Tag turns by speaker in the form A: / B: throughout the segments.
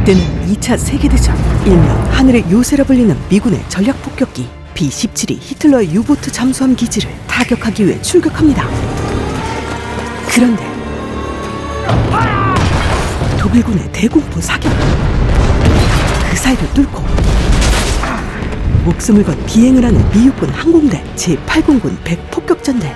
A: 이때는 2차 세계대전, 일명 하늘의 요새라 불리는 미군의 전략 폭격기 B-17이 히틀러의 유보트 잠수함 기지를 타격하기 위해 출격합니다. 그런데 독일군의 대공포 사격, 그 사이를 뚫고 목숨을 건 비행을 하는 미육군 항공대 제8공군 100폭격전대.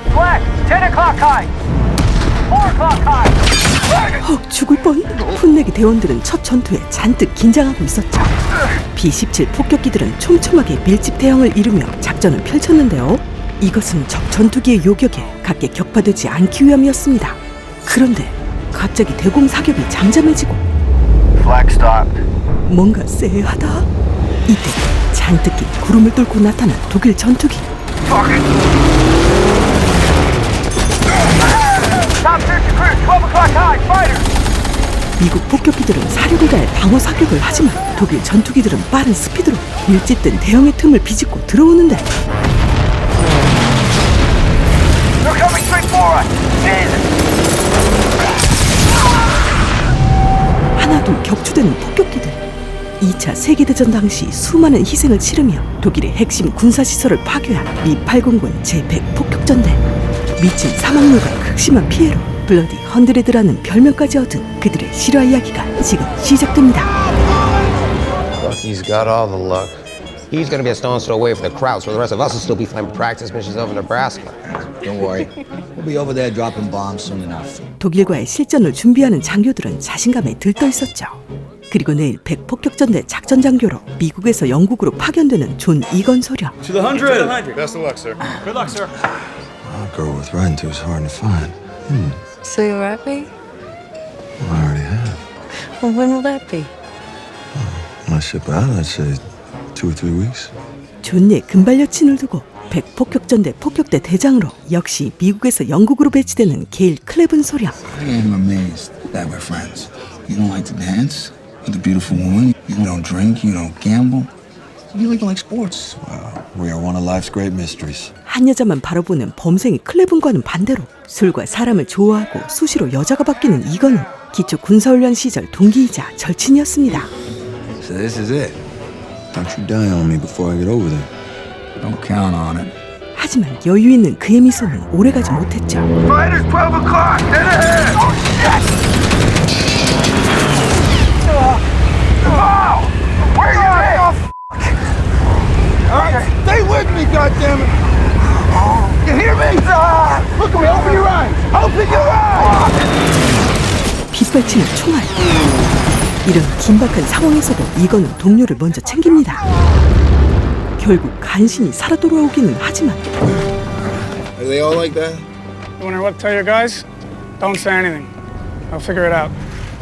A: 죽을 뻔! 풋내기 대원들은 첫 전투에 잔뜩 긴장하고 있었죠. B-17 폭격기들은 촘촘하게 밀집 대형을 이루며 작전을 펼쳤는데요. 이것은 적 전투기의 요격에 각계 격파되지 않기 위함이었습니다. 그런데 갑자기 대공 사격이 잠잠해지고 뭔가 쎄하다. 이때 잔뜩 낀 구름을 뚫고 나타난 독일 전투기. 미국 폭격기들은 사륙을 다해 방어 사격을 하지만 독일 전투기들은 빠른 스피드로 밀집된 대형의 틈을 비집고 들어오는데 하나둘 격추되는 폭격기들. 2차 세계대전 당시 수많은 희생을 치르며 독일의 핵심 군사시설을 파괴한 미8공군 제100 폭격전대. 미친 사망률과 극심한 피해로 블러디 헌드레드라는 별명까지 얻은 그들의 실화 이야기가 지금 시작됩니다.
B: He's got all the luck. He's gonna be a stone's throw away from the crowd, so the rest of us will still be flying practice missions over Nebraska.
C: Don't worry. We'll be over there dropping bombs soon enough.
A: 독일과의 실전을 준비하는 장교들은 자신감에 들떠 있었죠. 그리고 내일 100폭격전대 작전 장교로 미국에서 영국으로 파견되는 존 이건 소령.
D: To the 100. Best of luck, sir. Good luck, sir.
E: A girl with riding to is hard to find.
F: So you're happy?
E: I already have.
F: Well, when will that be?
E: When I ship out, I'd say 2 or 3 weeks.
A: 존의 금발 여친을 두고 100폭격전대 폭격대 대장으로 역시 미국에서 영국으로 배치되는 게일 클레븐 소령.
C: I am amazed that we're friends. You don't like to dance with a beautiful woman. You don't drink. You don't gamble. You like sports.
E: Wow, we are one of life's great mysteries.
A: 한 여자만 바라보는 범생이 클레븐과는 반대로 술과 사람을 좋아하고 수시로 여자가 바뀌는 이건은 기초 군사훈련 시절 동기이자 절친이었습니다.
E: So this is it. Don't you die on me before I get over there.
C: Don't count on it.
A: 하지만 여유 있는 그의 미소는 오래가지 못했죠.
D: Fighters 12 o'clock. Dead ahead. Oh shit! Wow! Where you at? All right, stay with me, goddammit! You hear me? Look at me. Open your eyes. Open your eyes.
A: 빗발치는 총알. 이런 긴박한 상황에서도 이건은 동료를 먼저 챙깁니다. 결국 간신히 살아 돌아오기는 하지만
D: Are they all like that?
G: You wanna what? Tell your guys? Don't say anything. I'll figure it out.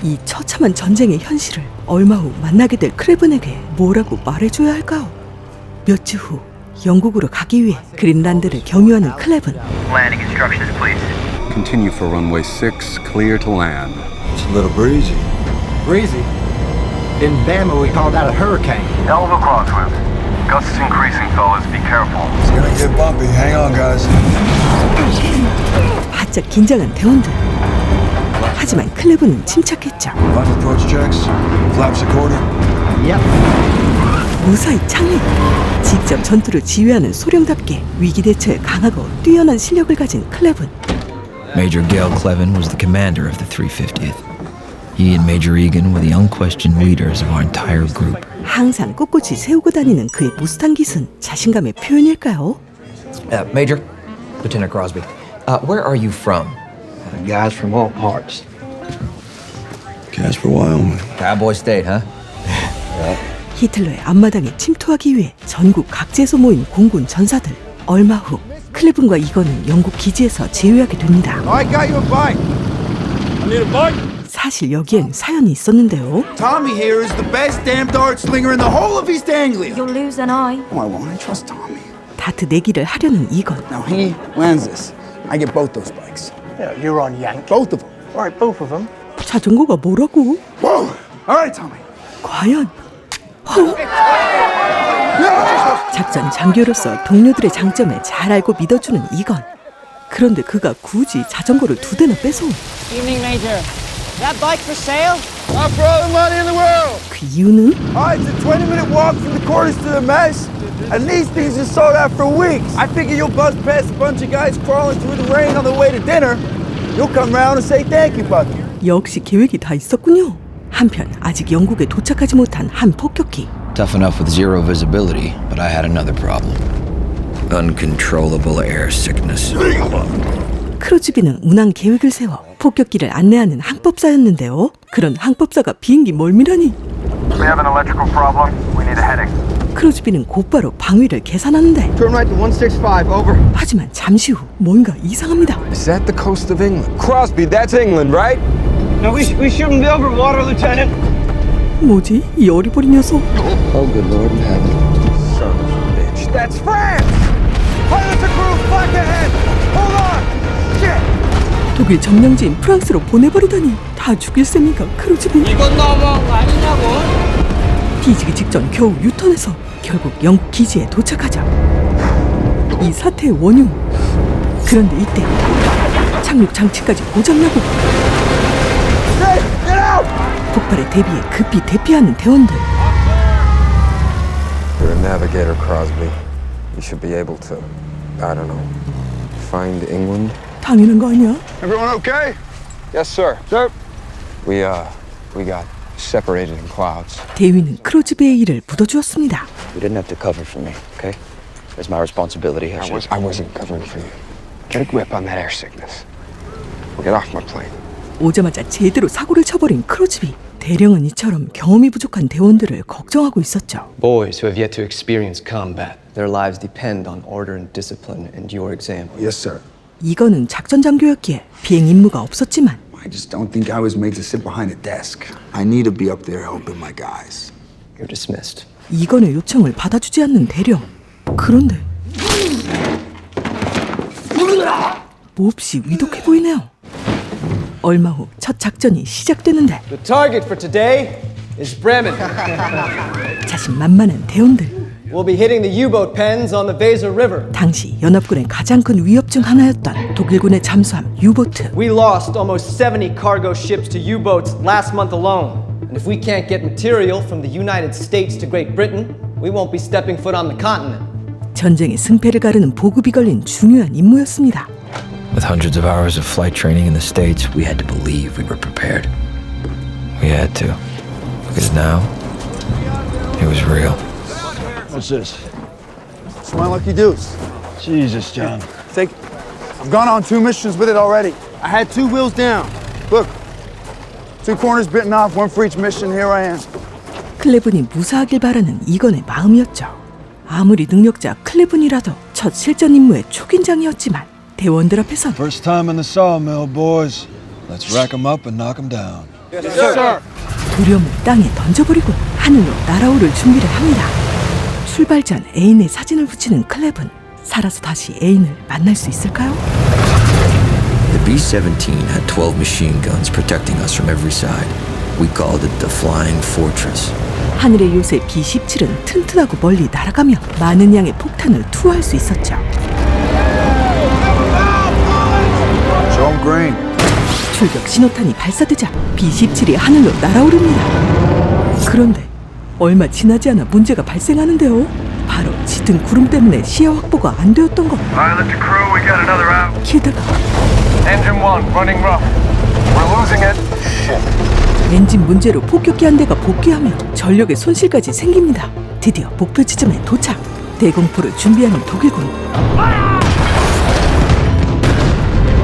A: 이 처참한 전쟁의 현실을 얼마 후 만나게 될 크레븐에게 뭐라고 말해줘야 할까요? 몇 주 후 영국으로 가기 위해 그린란드를 경유하는 클레븐.
H: Landing instructions, please.
I: Continue for runway 6, clear to land.
E: It's a little breezy.
J: Breezy? In Bama, we call that a hurricane.
H: Hell of a crosswind. Gusts increasing, fellas. Be careful.
E: It's gonna get bumpy. Hang on, guys.
A: 바짝 긴장한 대원들. 하지만 클레븐은 침착했죠.
E: Life approach checks. Flaps according.
J: Yep.
A: 무사히 착륙. 직접 전투를 지휘하는 소령답게 위기 대처에 강하고 뛰어난 실력을 가진 클레븐.
K: Major Gail Clevin was the commander of the 350th. He and Major Egan were the unquestioned leaders of our entire group.
A: 항상 꼿꼿이 세우고 다니는 그의 무스탕 깃은 자신감의 표현일까요?
K: Major, Lieutenant Crosby, where are you from?
J: Guys from all parts.
E: Casper, Wyoming.
K: Cowboy State, huh?
A: 히틀러의 앞마당에 침투하기 위해 전국 각지에서 모인 공군 전사들. 얼마 후 클레븐과 이건은 영국 기지에서 제외하게 됩니다.
D: I got you a bike. I need a bike.
A: 사실 여기엔 사연이 있었는데요.
D: Tommy here is the best damn dart slinger in the whole of East Anglia.
F: You'll lose an eye.
C: Oh, I won't. I trust Tommy.
A: 다트 내기를 하려는 이건.
C: Now he lands this. I get both those bikes.
J: Yeah, you're on Yank.
C: Both of them.
J: All right, both of them.
A: 자전거가 뭐라고?
C: Whoa! All right, Tommy.
A: 과연? 작전 장교로서 동료들의 장점에 잘 알고 믿어주는 이건. 그런데 그가 굳이 자전거를 2대나 뺏어.
L: Evening, Major. That bike for sale?
D: I brought all the money in the world.
A: 그 이유는
D: Alright, it's a 20-minute walk from the quarters to the mess. And these things are sold out for weeks. I figure you'll buzz past a bunch of guys crawling through the rain on their way to dinner. You'll come round and say thank you, Bucky.
A: 역시 계획이 다 있었군요. 한편 아직 영국에 도착하지 못한 한 폭격기.
K: Tough enough with zero visibility, but I had another problem. Uncontrollable air sickness.
A: 크로즈비는 운항 계획을 세워 폭격기를 안내하는 항법사였는데요. 그런 항법사가 비행기 멀미라니.
H: We have an electrical problem. We need a heading.
A: 크로즈비는 곧바로 방위를 계산하는데
J: Turn right to 165, over.
A: 하지만 잠시 후 뭔가 이상합니다.
E: Is that the coast of England? Crosby, that's England, right?
J: No, we shouldn't be over water, Lieutenant.
A: 뭐지? 이 어리버리 녀석.
E: Oh, good Lord in heaven. Son of a bitch.
D: That's France! Pilots and crew, flank ahead! Hold on! Shit!
A: 독일 점령지인 프랑스로 보내버리다니 다 죽일 셈인가 크루즈비.
J: 이건 너무한 거 아니냐고?
A: 뒤지기 직전 겨우 유턴해서 결국 영국 기지에 도착하죠. 이 사태의 원흉. 그런데 이때 착륙 장치까지 고장나고 폭발에 대비해 급히 대피하는 대원들.
E: You're a navigator, Crosby. You should be able to, I don't know, find England.
A: 당연한 거 아니야?
D: Everyone okay?
E: Yes, sir.
D: Sir?
E: We got separated in clouds.
A: 대위는 크로즈비의 일을 묻어주었습니다.
K: You didn't have to cover for me, okay? It's my responsibility.
E: I wasn't covering for you. Get a grip on that air sickness. We'll get off my plane.
A: 오자마자 제대로 사고를 쳐버린 크로즈비. 대령은 이처럼 경험이 부족한 대원들을 걱정하고 있었죠.
L: Boys who have yet to experience combat. Their lives depend on order and discipline and your example.
C: Yes, sir.
A: 이거는 작전 장교였기에 비행 임무가 없었지만
C: I just don't think I was made to sit behind a desk. I need to be up there helping my guys.
L: You're dismissed.
A: 이건의 요청을 받아주지 않는 대령. 그런데 몹시 위독해 보이네요. 얼마 후 첫 작전이 시작되는데
J: The target for today is Bremen.
A: 자신만만한 대원들.
J: We'll be hitting the U-boat pens on the Weser River.
A: 당시 연합군의 가장 큰 위협 중 하나였던 독일군의 잠수함 유보트.
J: We lost almost 70 cargo ships to U-boats last month alone. And if we can't get material from the United States to Great Britain, we won't be stepping foot on the continent.
A: 전쟁의 승패를 가르는 보급이 걸린 중요한 임무였습니다.
K: With hundreds of hours of flight training in the States, we had to believe we were prepared. We had to. Because now, it was real.
D: What's this? It's my lucky deuce.
J: Jesus, John.
D: Take it. I've gone on 2 missions with it already. I had 2 wheels down. Look. 2 corners bitten off, 1 for each mission. Here I am.
A: 클레븐이 무사하길 바라는 이건의 마음이었죠. 아무리 능력자 클레븐이라도 첫 실전 임무의 초긴장이었지만 대원들 앞에선
D: First time in the sawmill, boys. Let's rack 'em up and knock 'em down. Yes, sir.
A: 두려움을 땅에 던져버리고 하늘로 날아오를 준비를 합니다. 출발 전 애인의 사진을 붙이는 클레븐. 살아서 다시 애인을 만날 수 있을까요?
K: The B-17 had 12 machine guns protecting us from every side. We called it the Flying Fortress.
A: 하늘의 요새 B-17은 튼튼하고 멀리 날아가며 많은 양의 폭탄을 투하할 수 있었죠.
C: Show 'em green.
A: 출격 신호탄이 발사되자 B-17이 하늘로 날아오릅니다. 그런데 얼마 지나지 않아 문제가 발생하는데요. 바로 짙은 구름 때문에 시야 확보가 안 되었던 것.
H: Pilot to crew, we got another out.
A: 게다가
H: Engine 1, running rough. We're losing it. Shit.
A: 엔진 문제로 폭격기 한 대가 복귀하며 전력의 손실까지 생깁니다. 드디어 목표 지점에 도착. 대공포를 준비하는 독일군.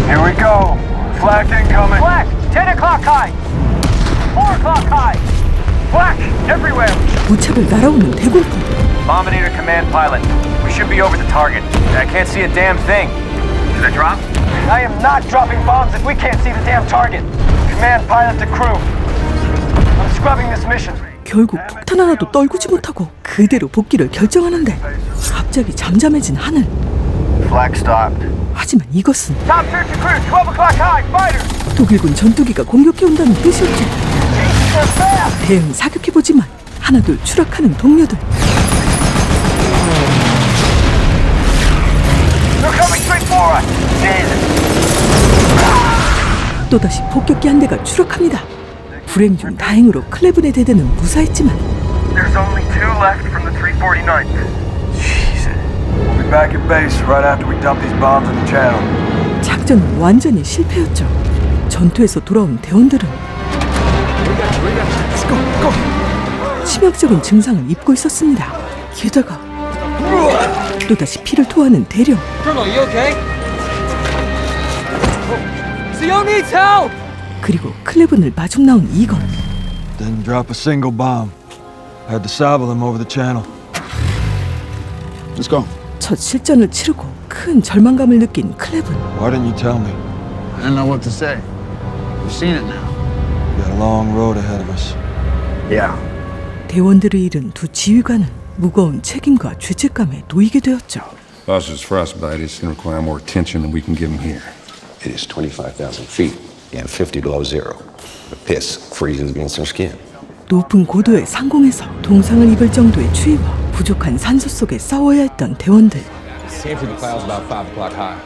H: Here we go. Flak incoming. Flak, 10 o'clock high. 4 o'clock high. Flak, everywhere.
A: 무차별 날아오는 대공포.
H: Bombardier command pilot. We should be over the target. I can't see a damn thing. Should I drop? I am not dropping bombs if we can't see the damn target. Command pilot to crew. I'm scrubbing this mission.
A: 결국 폭탄 하나도 떨구지 못하고 그대로 복귀를 결정하는데 갑자기 잠잠해진 하늘.
H: Flak stopped.
A: 하지만 이것은
H: Top search and crew, 12 o'clock high. Fighters.
A: 독일군 전투기가 공격해온다는 뜻이었죠. 대응 사격해보지만 하나둘 추락하는 동료들.
H: They're coming straight for us. Jesus.
A: 또다시 폭격기 한 대가 추락합니다. 불행 중 다행으로 클레븐의 대대는 무사했지만
H: There's only 2 left from the 349th. Jesus. We'll be back at base right after we dump these bombs in the channel.
A: 작전은 완전히 실패였죠. 전투에서 돌아온 대원들은 치명적인 증상을 입고 있었습니다. 게다가 또다시 피를 토하는 대령.
J: Colonel, you okay? CO needs help!
A: 그리고 클레븐을 마중 나온 이건.
D: Didn't drop a single bomb. Had to salvo them over the channel.
C: Let's go.
A: 첫 실전을 치르고 큰 절망감을 느낀 클레븐.
D: Why didn't you tell me?
C: I didn't know what to say. You've seen it now.
D: We got a long road ahead of us.
C: Yeah.
A: 대원들을 잃은 두 지휘관은 무거운 책임과 죄책감에 놓이게 되었죠.
I: Boss is frostbite. It's going to require more attention than we can give him here.
B: It is 25,000 feet and 50 below zero. The piss freezes against their skin.
A: 높은 고도의 상공에서 동상을 입을 정도의 추위와 부족한 산소 속에 싸워야 했던 대원들.
M: Came through the clouds about 5 o'clock high.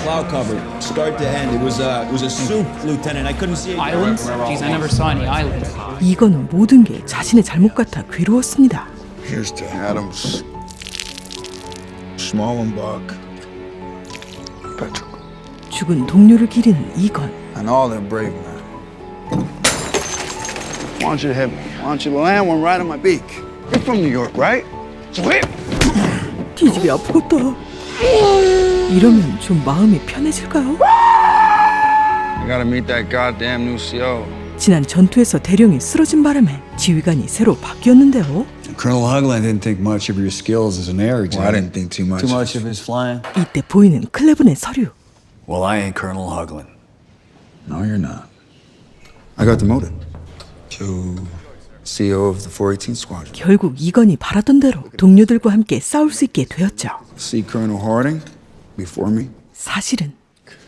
M: Cloud cover, start to end. It was a soup, Lieutenant. I couldn't see it.
N: Islands? Geez, I never saw any islands.
A: 이거는 모든 게 자신의 잘못 같아 괴로웠습니다.
C: Here's to Adams, Schmallenbach, Patrick,
A: 죽은 동료를 기리는 이건.
C: and all their brave men. Why don't you hit me? Why don't you land one right on my beak? You're from New York, right? So hit!
A: 뒤집이 아프겠다. 이러면 좀 마음이 편해질까요?
C: You gotta meet that goddamn new CO.
A: 지난 전투에서 대령이 쓰러진 바람에 지휘관이 새로 바뀌었는데요.
M: Colonel Hugland didn't think much of your skills as an air exec.
C: Well, I didn't think too much.
M: Too much of his flying?
A: 이때 보이는 클레븐의 서류.
M: Well, I ain't Colonel Hugland.
C: No, you're not. I got demoted to CEO of the 418 Squadron.
A: 결국 이건이 바라던 대로 동료들과 함께 싸울 수 있게 되었죠.
C: See Colonel Harding before me?
A: 사실은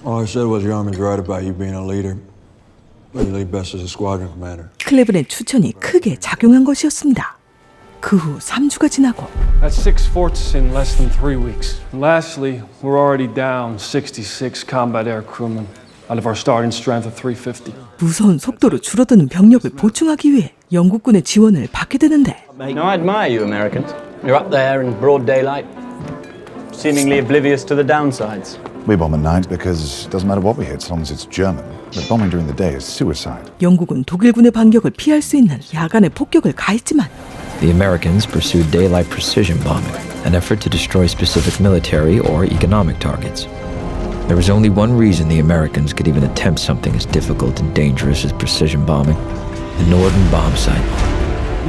D: All I said was your army's right about you being a leader. But you lead best as a squadron commander.
A: 클레븐의 추천이 크게 작용한 것이었습니다. 그 후 3주가 지나고
O: That's 6 forts in less than 3 weeks. And lastly, we're already down 66 combat air crewmen out of our starting strength of 350.
A: 무서운 속도로 줄어드는 병력을 보충하기 위해 영국군의 지원을 받게 되는데
P: No, I admire you, Americans. You're up there in broad daylight, seemingly oblivious to the downsides.
Q: We bomb at night because it doesn't matter what we hit as long as it's German. But bombing during the day is suicide.
A: 영국은 독일군의 반격을 피할 수 있는 야간의 폭격을 가했지만
K: The Americans pursued daylight precision bombing, an effort to destroy specific military or economic targets. There was only one reason the Americans could even attempt something as difficult and dangerous as precision bombing: the Norden bomb site.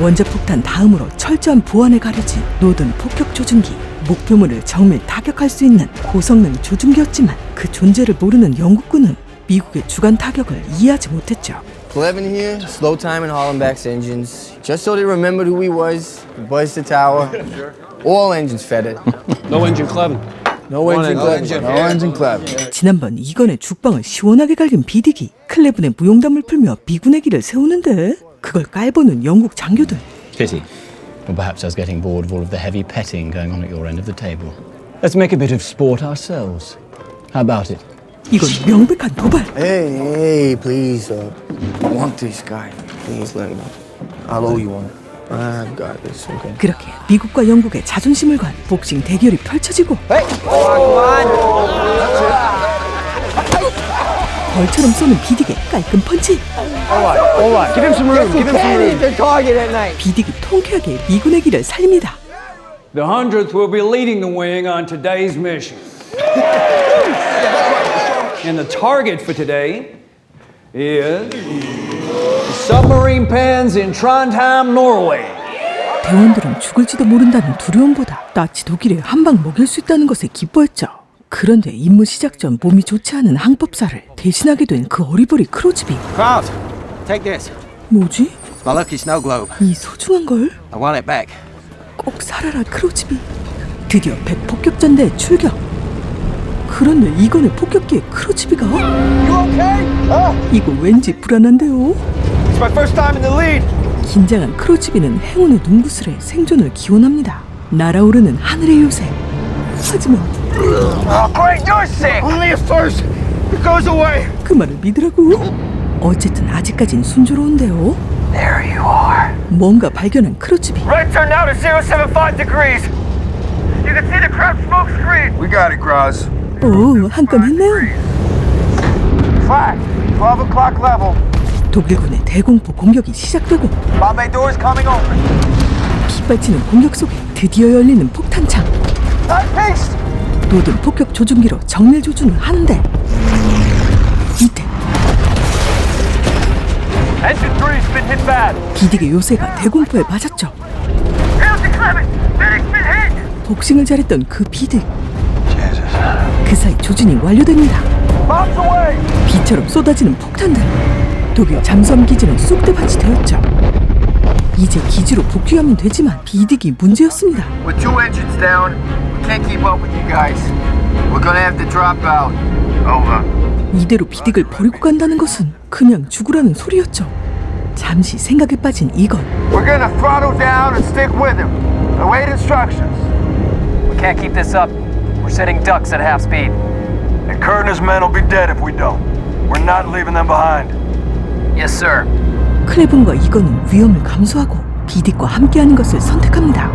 A: 원자폭탄 다음으로 철저한 보안에 가려진 노든 폭격 조준기. 목표물을 정밀 타격할 수 있는 고성능 조준기였지만 그 존재를 모르는 영국군은 미국의 주간 타격을 이해하지 못했죠.
J: Clevin here, slow timing Hollenbach's engines, just so they remembered who he was. Buzz the tower. All engines fettered.
O: No engine Clevin.
J: No engine Clevin. No engine Clevin.
A: 지난번 이건의 죽방을 시원하게 갈긴 비디기. 클레븐의 무용담을 풀며 비군의 길을 세우는데 그걸 깔보는 영국 장교들.
P: Pity. Or perhaps I was getting bored of all of the heavy petting going on at your end of the table. Let's make a bit of sport ourselves. How about it?
A: 이건 명백한 도발.
J: Hey, please, I want this guy. Please let me. I'll owe you one. I've got this, okay?
A: 그렇게 미국과 영국의 자존심을 건 복싱 대결이 펼쳐지고 벌처럼 쏘는 비디기 깔끔 펀치.
J: All right. Give him some room. Give him some room. The target at night.
A: 비디기 통쾌하게 미군의 길을 살립니다.
O: The 100th will be leading the wing on today's mission. And the target for today is the submarine pens in Trondheim, Norway.
A: 대원들은 죽을지도 모른다는 두려움보다 나치 독일에 한 방 먹일 수 있다는 것에 기뻐했죠. 그런데 임무 시작 전 몸이 좋지 않은 항법사를 대신하게 된 그 어리버리 크로즈비.
J: Crowd, take this.
A: 뭐지?
J: It's my lucky snow globe.
A: 이 소중한 걸?
J: I want it back.
A: 꼭 살아라 크로즈비. 드디어 백폭격전대에 출격. 그런데 이건의 폭격기에 크로즈비가?
J: You okay?
A: 이거 왠지 불안한데요?
J: It's my first time in the lead.
A: 긴장한 크로즈비는 행운의 눈구슬에 생존을 기원합니다. 날아오르는 하늘의 요새. 하지만
H: Oh, great, you're sick! Only at first. It goes away.
A: 그 말을 믿으라고? 어쨌든 아직까진 순조로운데요.
H: There you are.
A: 뭔가 발견한 크로츠비.
H: Right turn now to 075 degrees. You can see the crowd smoke screen.
D: We got it, Cross.
A: 오, 한 건 했네요.
H: Flag. 12 o'clock level.
A: 독일군의 대공포 공격이 시작되고
H: Bomb bay doors coming open.
A: 빗발치는 공격 속에 드디어 열리는 폭탄창.
H: Hot pace.
A: 모든 폭격 조준기로 정밀 조준을 하는데 이때
H: Engine 3's been hit bad.
A: 비딕의 요새가 대공포에 맞았죠.
H: Hamilton Clement. Medic's been hit.
A: 복싱을 잘했던 그 비딕. 그 사이 조준이 완료됩니다.
H: Bombs away.
A: 비처럼 쏟아지는 폭탄들. 독일 잠수함 기지는 쑥대밭이 되었죠. 이제 기지로 복귀하면 되지만 비딕이 문제였습니다.
H: With 2 engines down, we can't keep up with you guys. We're gonna have to drop out. Over.
A: 이대로 비딕을 버리고 간다는 것은 그냥 죽으라는 소리였죠. 잠시 생각에 빠진 이건.
H: We're gonna throttle down and stick with him. Await instructions. We can't keep this up. We're setting ducks at half speed. And Kurt and his men will be dead if we don't. We're not leaving them behind. Yes, sir.
A: 클레븐과 이건은 위험을 감수하고 비딕과 함께하는 것을 선택합니다.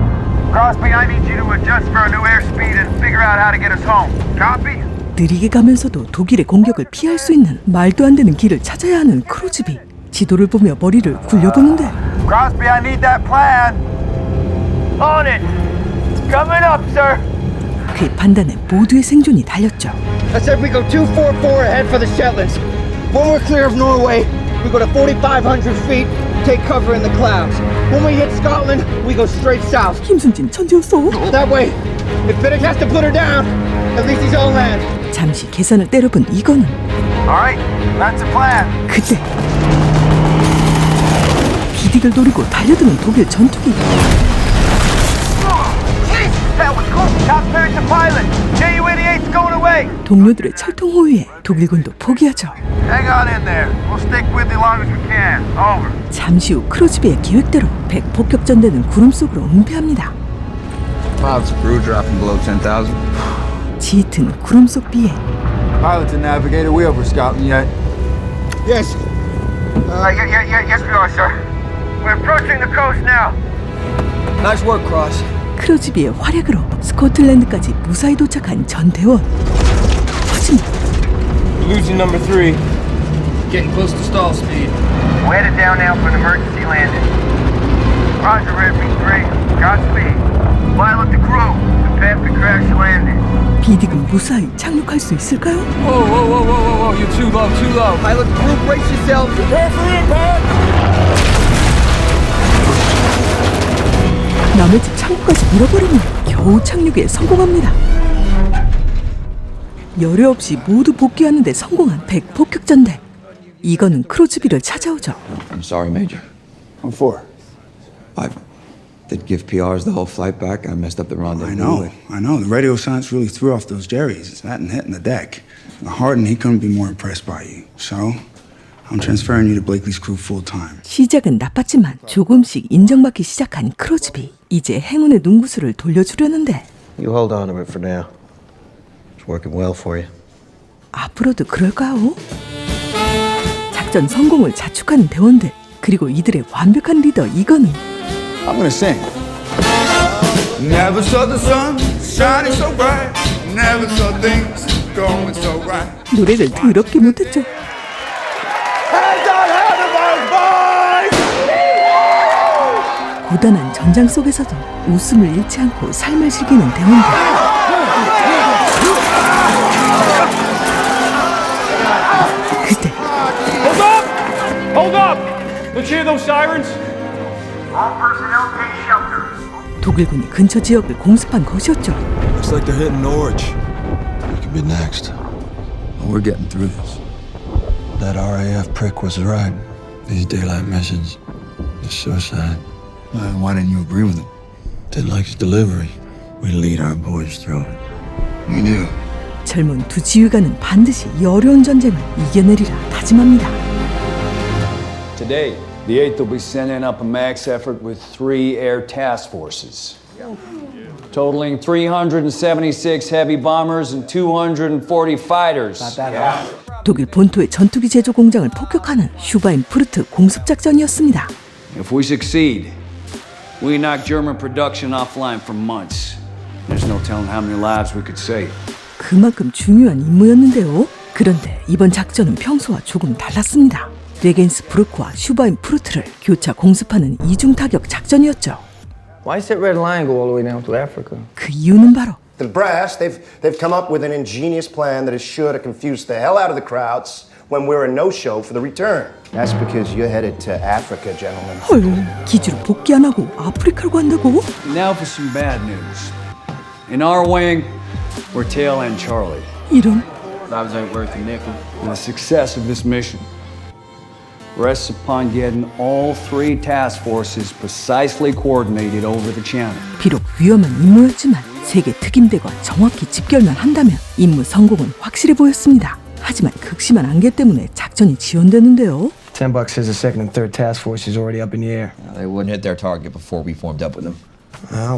H: Crosby, I need you to adjust for a new airspeed and figure out how to get us home. Copy?
A: 느리게 가면서도 독일의 공격을 피할 수 있는 말도 안 되는 길을 찾아야 하는 크로즈비. 지도를 보며 머리를 굴려보는데
H: Crosby, I need that plan. On it. It's coming up, sir.
A: 그의 판단에 모두의 생존이 달렸죠.
J: I said we go 244 ahead for the Shetlands. When we're clear of Norway, we go to 4,500 feet, take cover in the clouds. When we hit Scotland, we go straight south.
A: 힘순진 천재였어.
J: That way, if Biddick has to put her down, at least he's on land.
A: 잠시 계산을 때려본 이거는
H: All right, that's the plan.
A: 그때 비딕을 노리고 달려드는 독일 전투기.
H: That was cool. Top cleared to pilot. JU-88's going away.
A: 동료들의 철통 호위에 독일군도 포기하죠.
H: Hang on in there. We'll stick with you long as we can. Over.
A: 잠시 후 크로즈비의 계획대로 백폭격전대는 구름 속으로 은폐합니다.
C: Pilots crew dropping below 10,000.
A: 짙은 구름 속 비에
D: Pilot and navigator, we over Scotland yet?
H: Yes. Yes, we are, sir. We're approaching the coast now.
J: Nice work, Cross.
A: 크로즈비의 활약으로 스코틀랜드까지 무사히 도착한 전 대원. 하지만
H: Losing number 3. Getting close to stall speed. We're headed down now for an emergency landing. Roger, Redwing 3. Godspeed. Pilot the crew. Prepare for crash landing.
A: 비딕은 무사히 착륙할 수 있을까요?
H: Whoa. You're too low.
J: Pilot the crew, brace yourself.
H: Prepare for impact.
A: 남의 집 창고까지 밀어버리며 겨우 착륙에 성공합니다. 열애 없이 모두 복귀하는 데 성공한 백폭격전대. 이거는 크로즈비를 찾아오죠.
C: I'm sorry, Major.
D: What for?
C: I did give PRs the whole flight back. I messed up the rendezvous.
D: I know. The radio science really threw off those Jerry's. It's that and hitting the deck. Harden, he couldn't be more impressed by you. So, I'm transferring you to Blakely's crew full time.
A: 시작은 나빴지만 조금씩 인정받기 시작한 크로즈비. 이제 행운의 눈구슬을 돌려주려는데
B: You hold on to it for now. It's working well for you.
A: 앞으로도 그럴까요? 작전 성공을 자축하는 대원들, 그리고 이들의 완벽한 리더 이건은
D: I'm gonna sing. Never saw the sun shining so bright. Never saw things going so right.
A: 노래를 더럽게 못했죠. 고단한 전장 속에서도 웃음을 잃지 않고 삶을 즐기는 대원들. 그때
O: Hold up! Let's hear those sirens.
H: All personnel take shelter.
A: 독일군이 근처 지역을 공습한 것이었죠.
M: Looks like they're hitting Norwich. We could be next. We're getting through this. That RAF prick was right. These daylight missions, it's so sad.
C: Why didn't you agree with him?
M: Didn't like his delivery. We lead our boys through it.
C: We do.
A: 젊은 두 지휘관은 반드시 이 어려운 전쟁을 이겨내리라 다짐합니다.
R: Today, the 8th will be sending up a max effort with 3 air task forces, totaling 376 heavy bombers and 240 fighters.
A: 독일 본토의 전투기 제조 공장을 폭격하는 슈바인푸르트 공습 작전이었습니다.
R: If we succeed, we knock German production offline for months. There's no telling how many lives we could save.
A: 그만큼 중요한 임무였는데요. 그런데 이번 작전은 평소와 조금 달랐습니다. 레겐스부르크와 슈바인푸르트를 교차 공습하는 이중 타격 작전이었죠.
J: Why does that red line go all the way down to Africa?
A: 그 이유는 바로
S: The brass, they've come up with an ingenious plan that is sure to confuse the hell out of the crowds when we're a no-show for the return. That's because you're headed to Africa, gentlemen.
A: 헐, 기지로 복귀 안 하고 아프리카로 간다고?
R: Now for some bad news. In our wing, we're Tail End Charlie.
A: 이런.
R: Lives ain't worth a nickel. And the success of this mission rests upon getting all three task forces precisely coordinated over the channel.
A: 비록 위험한 임무였지만 세계 특임대가 정확히 집결만 한다면 임무 성공은 확실해 보였습니다. 하지만 극심한 안개 때문에 작전이 지연되는데요.
J: $10 says the second and third task force is already up in the air.
K: They wouldn't hit their target before we formed up with them.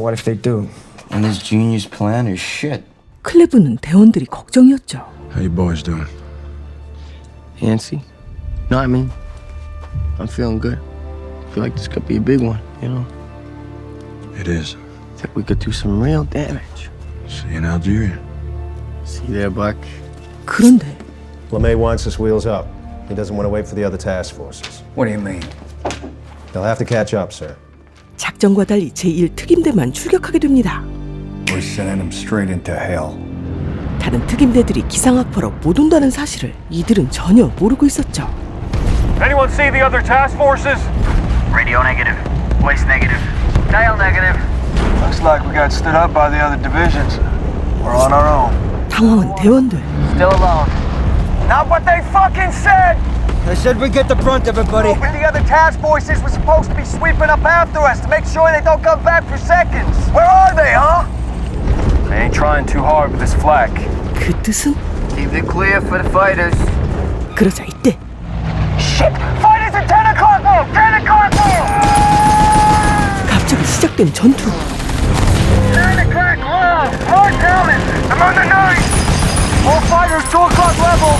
J: What if they do?
C: And this genius plan is shit.
A: 클레브는 대원들이 걱정이었죠.
M: How you boys doing?
J: Yancy? No, I mean, I'm feeling good. Feel like this could be a big one, you know?
M: It is.
J: Think we could do some real damage.
M: See you in Algeria.
J: See you there, Buck.
A: 그런데
S: LeMay wants his wheels up. He doesn't want to wait for the other task forces.
R: What do you mean?
S: They'll have to catch up, sir.
A: 작전과 달리 제1특임대만 출격하게 됩니다.
R: We're sending them straight into hell.
A: 다른 특임대들이 기상악파로 못 온다는 사실을 이들은 전혀 모르고 있었죠.
H: Anyone see the other task forces? Radio negative. Voice negative. Dial negative.
D: Looks like we got stood up by the other divisions. We're on our own.
A: 당황한 대원들.
H: Still alone. Not what they fucking said!
J: They said we get the brunt of it, buddy.
H: The other task forces were supposed to be sweeping up after us to make sure they don't come back for seconds. Where are they, huh? They ain't trying too hard with this flak.
A: 그 뜻은?
J: Leave it clear for the fighters.
A: 그러자 이때
H: Shit! Fighters at 10 o'clock move! 10 o'clock move!
A: 갑자기 시작된 전투.
H: 9 o'clock low! More coming! I'm on the 9! All fighters 2 o'clock level!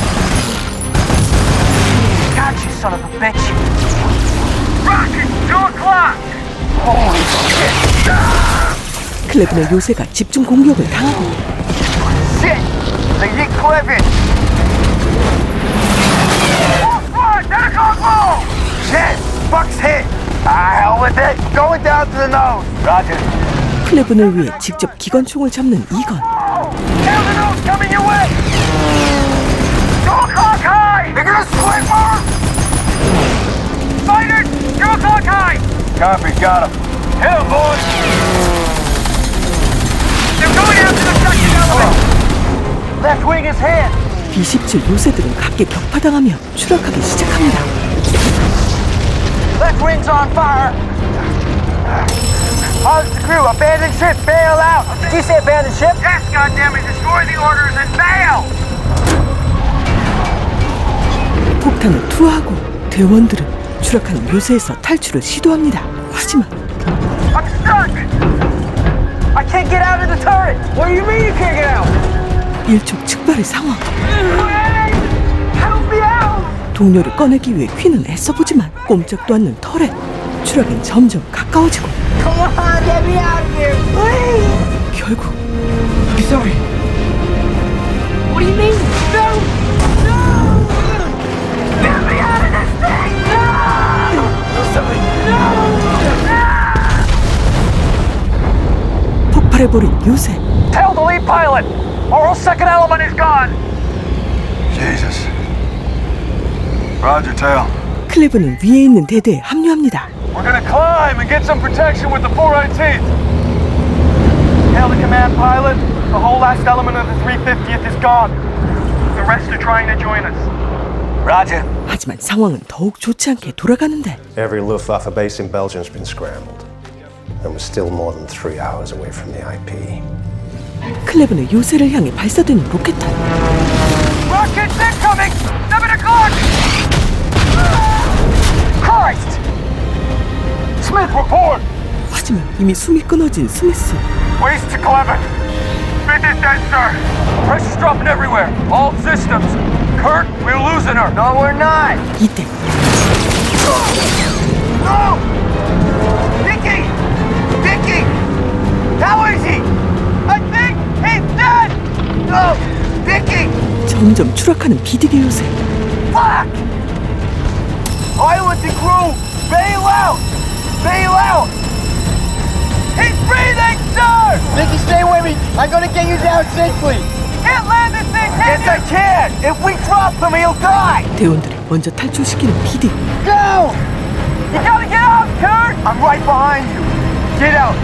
H: Got you, son of a bitch! Rocket! 2 o'clock! Holy shit!
A: 클레브의 요새가 집중 공격을 당하고
H: Shit! They hit Clevin! Oh, fuck! 10 o'clock low! Shit! Buck's hit! Hell with it! Going down to the nose! Roger.
A: 클레븐을 위해 직접 기관총을 잡는 이건.
H: Down the nose coming your way! 2 o'clock high! They're gonna split more! Fighters! 2 o'clock high! Copy, got him. Hit him, boys! They're going after the second element! Left wing is hit!
A: B-17 요새들은 각계 격파당하며 추락하기 시작합니다.
H: Left wing's on fire! How's the crew? Abandon ship, bail out! Did you say abandon ship? Yes, goddammit! Destroy the orders and bail!
A: 폭탄을 투하하고 대원들은 추락하는 요새에서 탈출을 시도합니다. 하지만
H: I'm stuck! I can't get out of the turret! What do you mean you can't get out?
A: 일촉즉발의 상황.
H: Help me out!
A: 동료를 꺼내기 위해 퀸은 애써보지만 꼼짝도 않는 터렛. 추락은 점점 가까워지고
H: Come on, get me out of here, please!
A: 결국
H: I'm sorry. What do you mean? No! No! Get me out of this thing! No! I'm sorry. No!
A: 폭발해버린 요새.
H: Tell the lead pilot! Our whole second element is gone!
D: Jesus. Roger, Tail.
A: 클레브는 위에 있는 대대에 합류합니다.
H: We're gonna climb and get some protection with the 419th! Tell the command pilot, the whole last element of the 350th is gone. The rest are trying to join us. Roger.
A: 하지만 상황은 더욱 좋지 않게 돌아가는데
S: Every Luftwaffe base in Belgium has been scrambled. And we're still more than 3 hours away from the IP.
A: 클레브는 요새를 향해 발사되는 로켓탄.
H: Rockets incoming! 7 o'clock! Christ! Smith, report!
A: 하지만 이미 숨이 끊어진 스미스.
H: Waste to Cleven. Smith is dead, sir. Pressure's dropping everywhere. All systems. Kurt, we're losing her. No, we're not.
A: 이때
H: No! Dickie! Dickie! How is he? I think he's dead! No! Dickie!
A: 점점 추락하는 비디게 요새.
H: Fuck! Pilot and crew, bail out! Bail out! He's breathing, sir!
J: Mickey, stay with me. I'm gonna get you down safely.
H: Can't land this thing, can you? Yes, I can! If we drop him, he'll die!
A: 대원들이 먼저 탈출시키는 비디.
H: Go! You gotta get out, Kurt! I'm right behind you. Get out.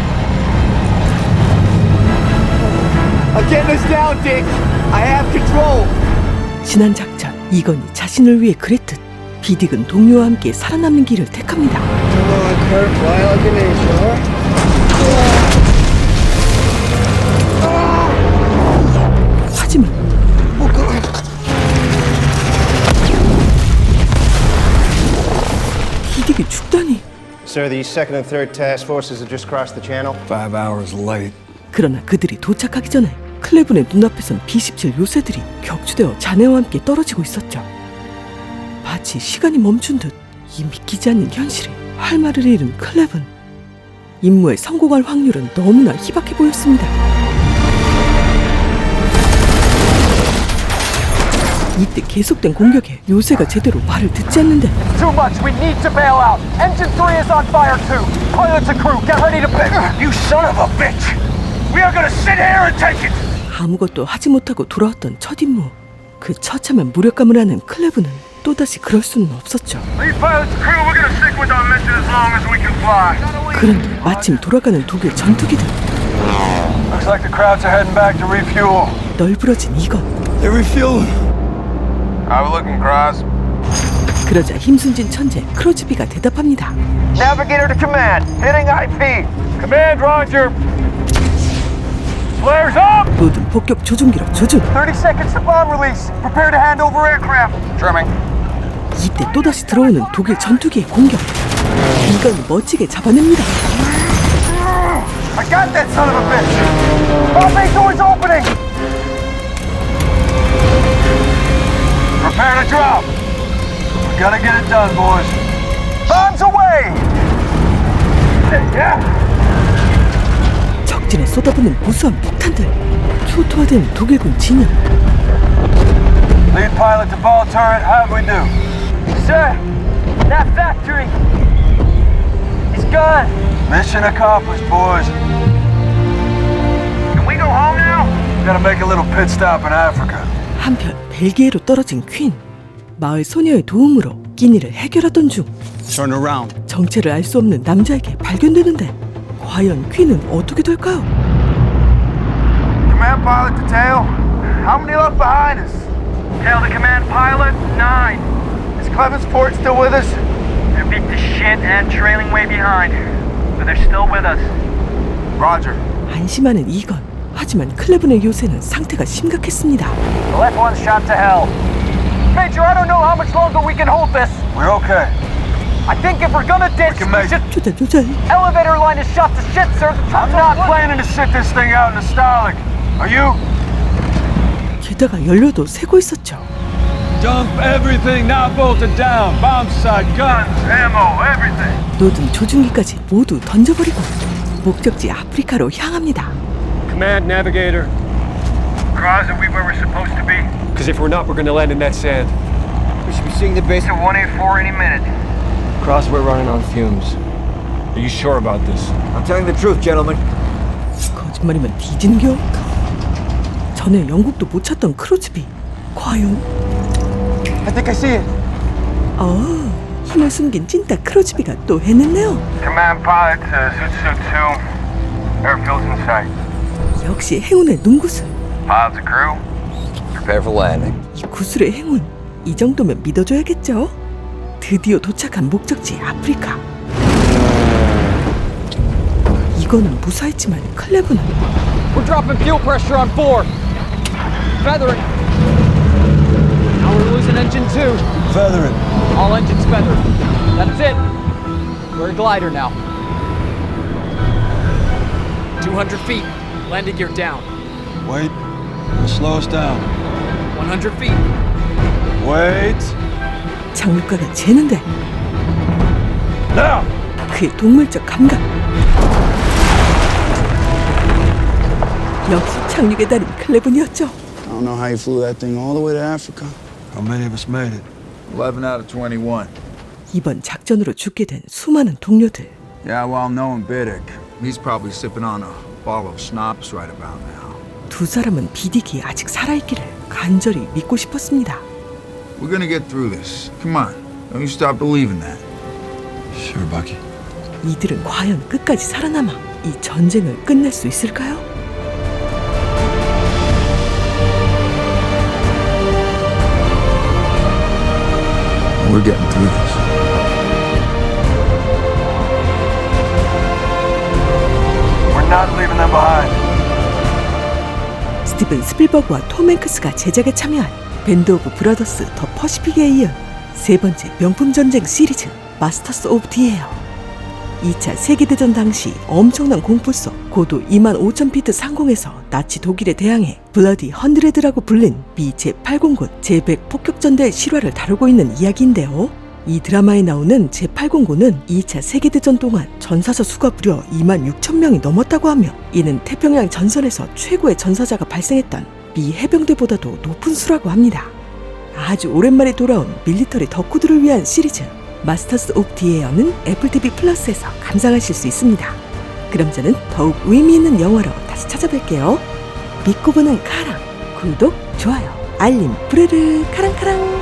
J: I'm getting us down, Dick. I have control.
A: 지난 작전 이건이 자신을 위해 그랬듯 비딕은 동료와 함께 살아남는 길을 택합니다.
J: Come on, Kurt. Fly like an angel.
A: 하지만 비딕이 죽다니.
S: Sir, the second and third task forces have just crossed the channel.
M: 5 hours late.
A: 그러나 그들이 도착하기 전에 클레븐의 눈앞에선 B-17 요새들이 격추되어 자네와 함께 떨어지고 있었죠. 마치 시간이 멈춘 듯 이 믿기지 않는 현실에 할 말을 잃은 클레븐. 임무에 성공할 확률은 너무나 희박해 보였습니다. 이때 계속된 공격에 요새가 제대로 말을 듣지 않는데
H: Too much. We need to bail out. Engine 3 is on fire too. Pilots and crew, get ready to bail. You son of a bitch. We are gonna sit here and take it.
A: 아무것도 하지 못하고 돌아왔던 첫 임무. 그 처참한 무력감을 아는 클레브는 또다시 그럴 수는 없었죠.
H: Lead pilots and crew, we're gonna stick with our mission as long as we can fly.
A: 그런데 마침 돌아가는 독일 전투기들.
H: Looks like the crowds are heading back to refuel.
A: 널브러진 이건.
M: They're refueling.
H: How we looking, Cross?
A: 그러자 힘순진 천재 크로즈비가 대답합니다.
H: Navigator to command. Hitting IP. Command, Roger. Flares up!
A: 모든 폭격 조종기로 조준.
H: 30 seconds to bomb release. Prepare to hand over aircraft. Trimming.
A: 이때 또다시 들어오는 독일 전투기의 공격. 이건 멋지게 잡아냅니다.
H: I got that son of a bitch. Bomb bay doors opening. Prepare to drop. We gotta get it done, boys. Bombs away. Yeah.
A: 적진에 쏟아붓는 무수한 폭탄들. 초토화된 독일군 진영.
H: Lead pilot to ball turret. How'd we do? Sir, that factory is gone. Mission accomplished, boys. Can we go home now? Gotta make a little pit stop in Africa.
A: 한편 벨기에로 떨어진 퀸. 마을 소녀의 도움으로 끼니를 해결하던 중
M: Turn around.
A: 정체를 알 수 없는 남자에게 발견되는데 과연 퀸은 어떻게 될까요?
H: Command pilot to tail. How many left behind us? Tail to command pilot, 9. Is Clemensport still with us? They're beat to shit and trailing way behind. But they're still with us. Roger.
A: 안심하는 이건. 하지만 클레븐의 요새는 상태가 심각했습니다.
H: The left one's shot to hell. Major, I don't know how much longer we can hold this. We're okay. I think if we're gonna ditch, we should...
A: 조절.
H: Elevator line is shot to shit, sir. I'm not planning to sit this thing out in the Starlink. Are you?
A: 게다가 연료도 새고 있었죠.
O: Dump everything now bolted down. Bomb sight, guns,
H: ammo, everything.
A: 모든 조준기까지 모두 던져버리고 목적지 아프리카로 향합니다.
O: Command, navigator.
H: Cross, are we where we're supposed to be?
O: Because if we're not, we're gonna land in that sand.
J: We should be seeing the base
H: at 184 any minute.
L: Cross, we're running on fumes.
O: Are you sure about this?
J: I'm telling the truth, gentlemen.
A: 거짓말이면 뒤지는겨? 전에 영국도 못 찾던 크로즈비. 과연?
J: I think I see it.
A: 힘을 숨긴 찐따 크로즈비가 또 해냈네요.
H: Command pilot to Zutsu 2. Airfield's in sight.
A: 역시 행운의 눈구슬.
H: Pilots and crew, prepare for landing.
A: 이 구슬의 행운. 이 정도면 믿어줘야겠죠? 드디어 도착한 목적지 아프리카. 이거는 무사했지만 클레브는
J: We're dropping fuel pressure on 4. Feathering. Now we're losing engine 2.
M: Feathering.
J: All engines feathered. That's it. We're a glider now. 200 feet. Landing gear down.
M: Wait. Slow us down.
J: 100 feet.
D: Wait.
A: 착륙각은 재는데
D: Now.
A: 그의 동물적 감각. 역시 착륙의 달인 클레븐이었죠.
C: I don't know how you flew that thing all the way to Africa.
M: How many of us made it?
D: 11 out of 21.
A: 이번 작전으로 죽게 된 수많은 동료들.
D: Yeah, well, knowing Biddick, he's probably sipping on a bottle of schnapps right about now.
A: 두 사람은 비딕이 아직 살아있기를 간절히 믿고 싶었습니다.
D: We're gonna get through this. Come on. Don't you stop believing that.
M: Sure, Bucky.
A: 이들은 과연 끝까지 살아남아 이 전쟁을 끝낼 수 있을까요?
M: We're getting through this.
H: We're not leaving them behind.
A: 스티븐 스필버그와 톰 행크스가 제작에 참여한 밴드 오브 브라더스 더 퍼시픽에 이은 세 번째 명품 전쟁 시리즈 마스터스 오브 디 에어. 2차 세계대전 당시 엄청난 공포 속 고도 25,000피트 상공에서 나치 독일에 대항해 블러디 헌드레드라고 불린 미 제8공군 제100 폭격전대의 실화를 다루고 있는 이야기인데요. 이 드라마에 나오는 제8공군은 2차 세계대전 동안 전사자 수가 무려 26,000명이 넘었다고 하며 이는 태평양 전선에서 최고의 전사자가 발생했던 미 해병대보다도 높은 수라고 합니다. 아주 오랜만에 돌아온 밀리터리 덕후들을 위한 시리즈 마스터스 오브 디 에어는 애플 TV 플러스에서 감상하실 수 있습니다. 그럼 저는 더욱 의미 있는 영화로 다시 찾아뵐게요. 믿고 보는 카랑, 구독, 좋아요, 알림, 부르르 카랑카랑.